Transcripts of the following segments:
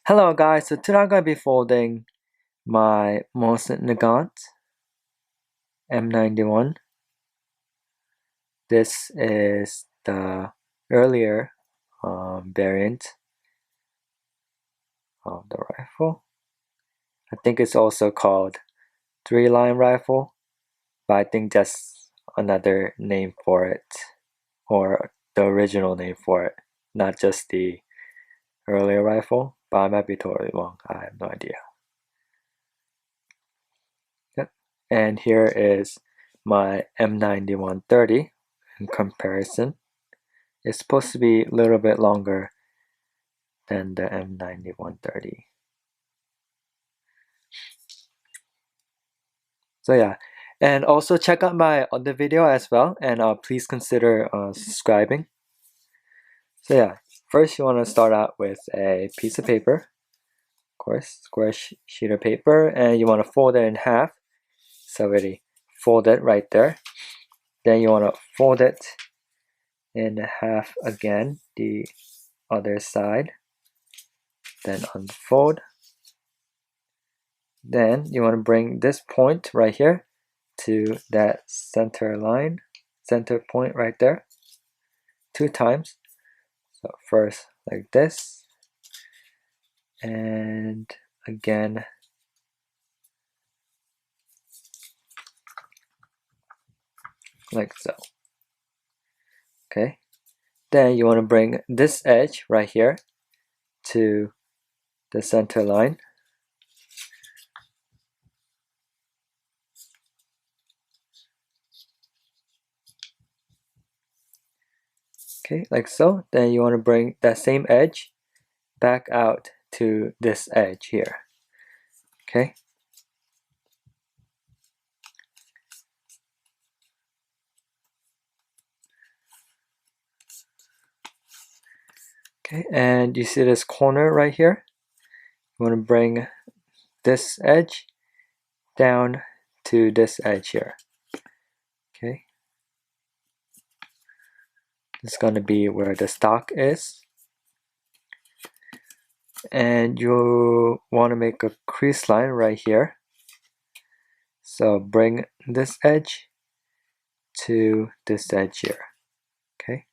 Hello guys, so today I'm going to be folding my Mosin Nagant m91. This is the earlier variant of the rifle. I think it's also called 3-line rifle, but I think that's another name for it, or the original name for it, not just the earlier rifle, but I might be totally wrong. I have no idea. Yep. And here is my m9130 in comparison. It's supposed to be a little bit longer than the m9130. So yeah, and also check out my other video as well, and please consider subscribing. So yeah, first you want to start out with a piece of paper, of course, square sheet of paper, and you want to fold it in half. So already fold it right there. Then you want to fold it in half again, the other side. Then unfold. Then you want to bring this point right here to that center line, center point right there, 2 times. So first like this, and again like so. Okay, then you want to bring this edge right here to the center line. Okay, like so. Then you want to bring that same edge back out to this edge here. Okay. Okay, and you see this corner right here? You want to bring this edge down to this edge here. Okay. It's going to be where the stock is. And you want to make a crease line right here. So bring this edge to this edge here. Okay.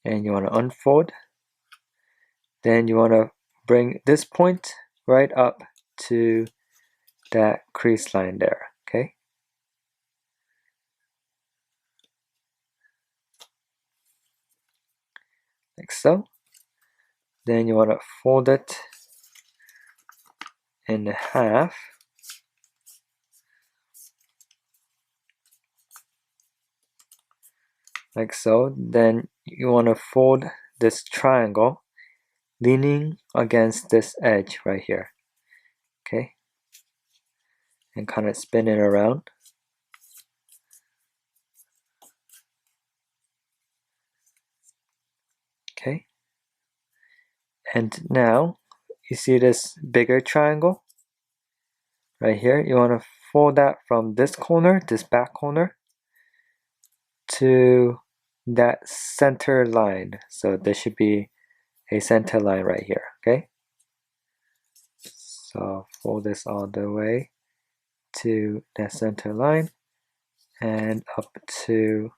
And you want to unfold. Then you want to bring this point right up to that crease line there. Okay. Like so. Then you want to fold it in half. Like so. Then you want to fold this triangle leaning against this edge right here. Okay. And kind of spin it around. Okay. And now you see this bigger triangle right here. You want to fold that from this corner, this back corner, to that center line. So there should be a center line right here. Okay. So fold this all the way to that center line and up to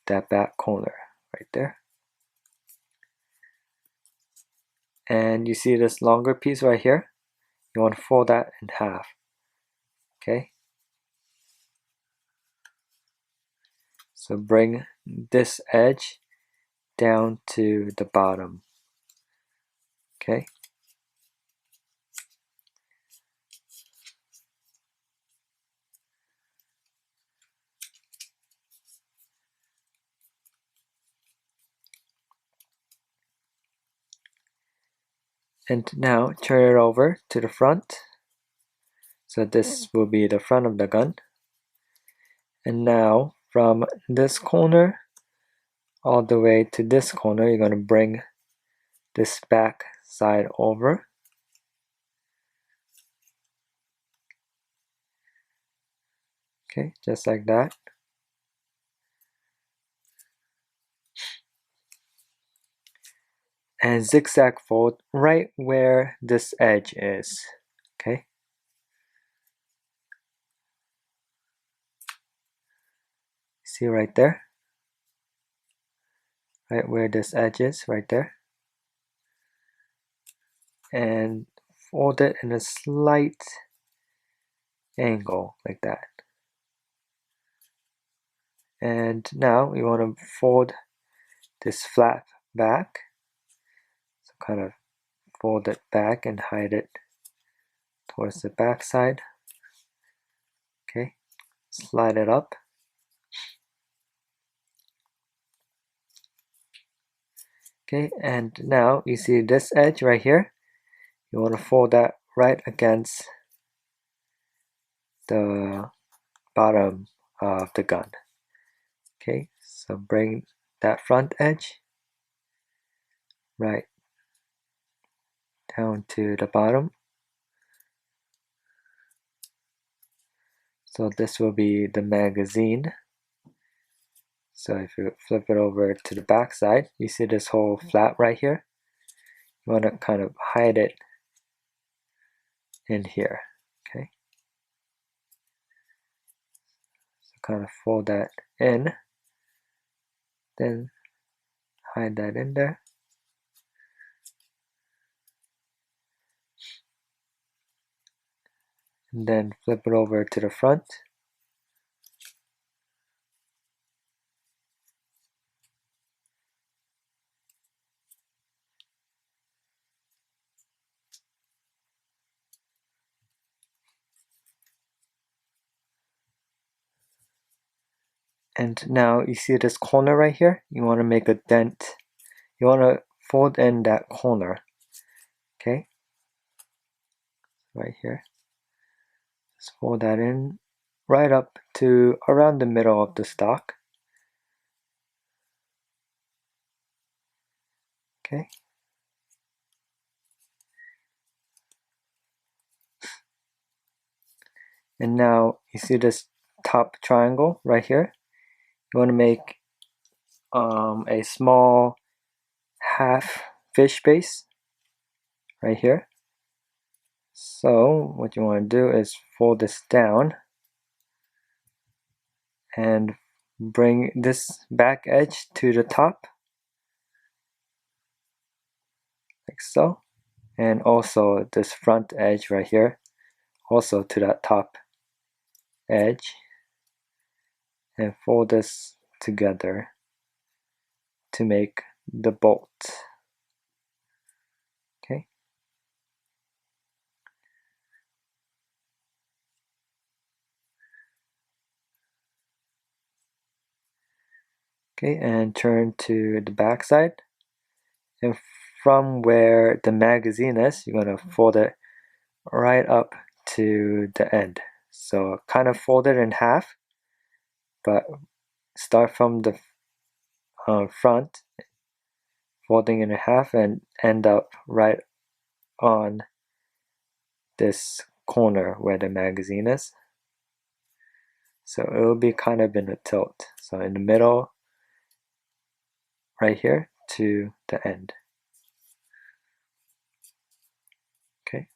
that back corner right there. And you see this longer piece right here? You want to fold that in half. Okay. So bring this edge down to the bottom. Okay. And now turn it over to the front. So this will be the front of the gun. And now from this corner all the way to this corner, you're going to bring this back side over. Okay, just like that. and zigzag fold right where this edge is. Okay. See right there? Right where this edge is, right there. And fold it in a slight angle like that. And now we want to fold this flap back. So kind of fold it back and hide it towards the back side. Okay, slide it up. Okay, and now you see this edge right here. You want to fold that right against the bottom of the gun. Okay, so bring that front edge right down to the bottom. So this will be the magazine. So if you flip it over to the back side, you see this whole flap right here. You want to kind of hide it in here. Okay, so kind of fold that in, then hide that in there. And then flip it over to the front. And now you see this corner right here. You want to make a dent. You want to fold in that corner. Okay, right here. Just fold that in right up to around the middle of the stock. Okay. And now you see this top triangle right here. You want to make a small half fish base right here. So what you want to do is fold this down and bring this back edge to the top like so, and also this front edge right here also to that top edge, and fold this together to make the bolt. Okay. Okay, and turn to the back side, and from where the magazine is, you're going to fold it right up to the end. So kind of fold it in half, but start from the front, folding it in half, and end up right on this corner where the magazine is. So it will be kind of in a tilt. So in the middle, right here to the end. Okay.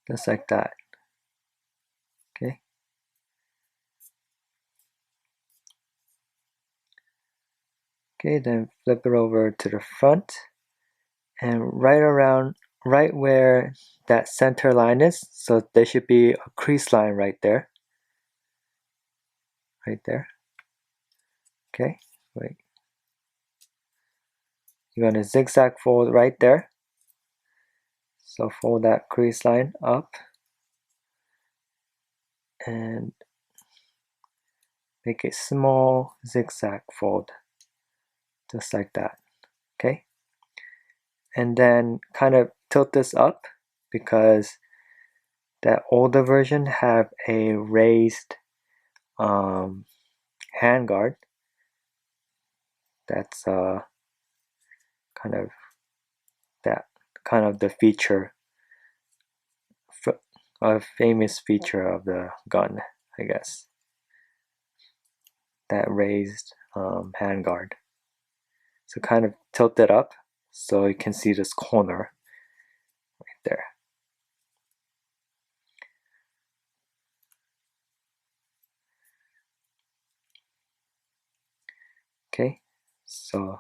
Just like that. Okay. Okay, then flip it over to the front, and right where that center line is, so there should be a crease line right there. Right there. Okay, wait. You're going to zigzag fold right there. So fold that crease line up and make a small zigzag fold, just like that. Okay, and then kind of tilt this up because that older version have a raised handguard. That's kind of the feature a famous feature of the gun, I guess. That raised handguard. So kind of tilt it up so you can see this corner right there. Okay, so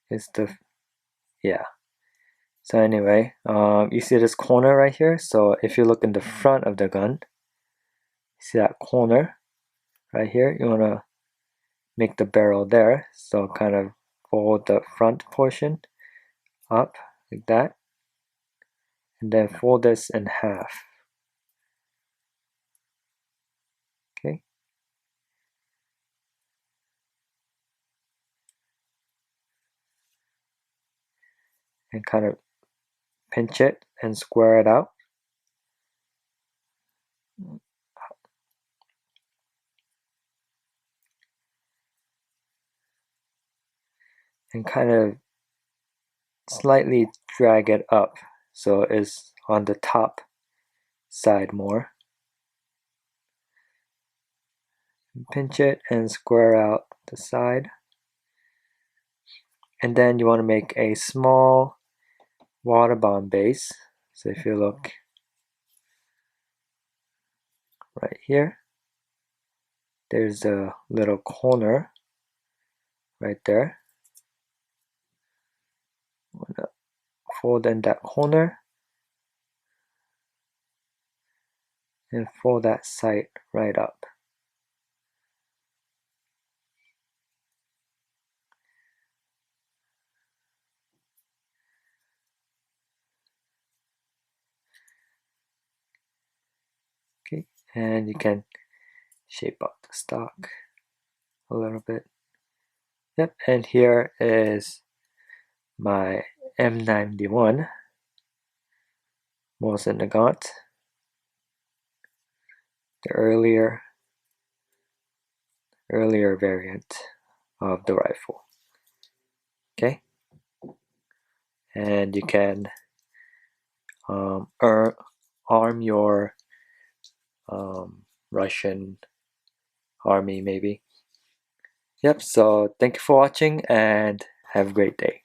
it's the, yeah. So anyway, you see this corner right here? So if you look in the front of the gun, see that corner right here? You want to make the barrel there. So kind of fold the front portion up like that. And then fold this in half. Okay. And kind of pinch it and square it out. And kind of slightly drag it up so it's on the top side more. Pinch it and square out the side. And then you want to make a small water bomb base. So if you look right here, there's a little corner right there. I'm gonna fold in that corner and fold that side right up. Okay, and you can shape out the stock a little bit. Yep, and here is my M91 Mosin Nagant, the earlier variant of the rifle. Okay, and you can arm your Russian army maybe. Yep, so thank you for watching and have a great day.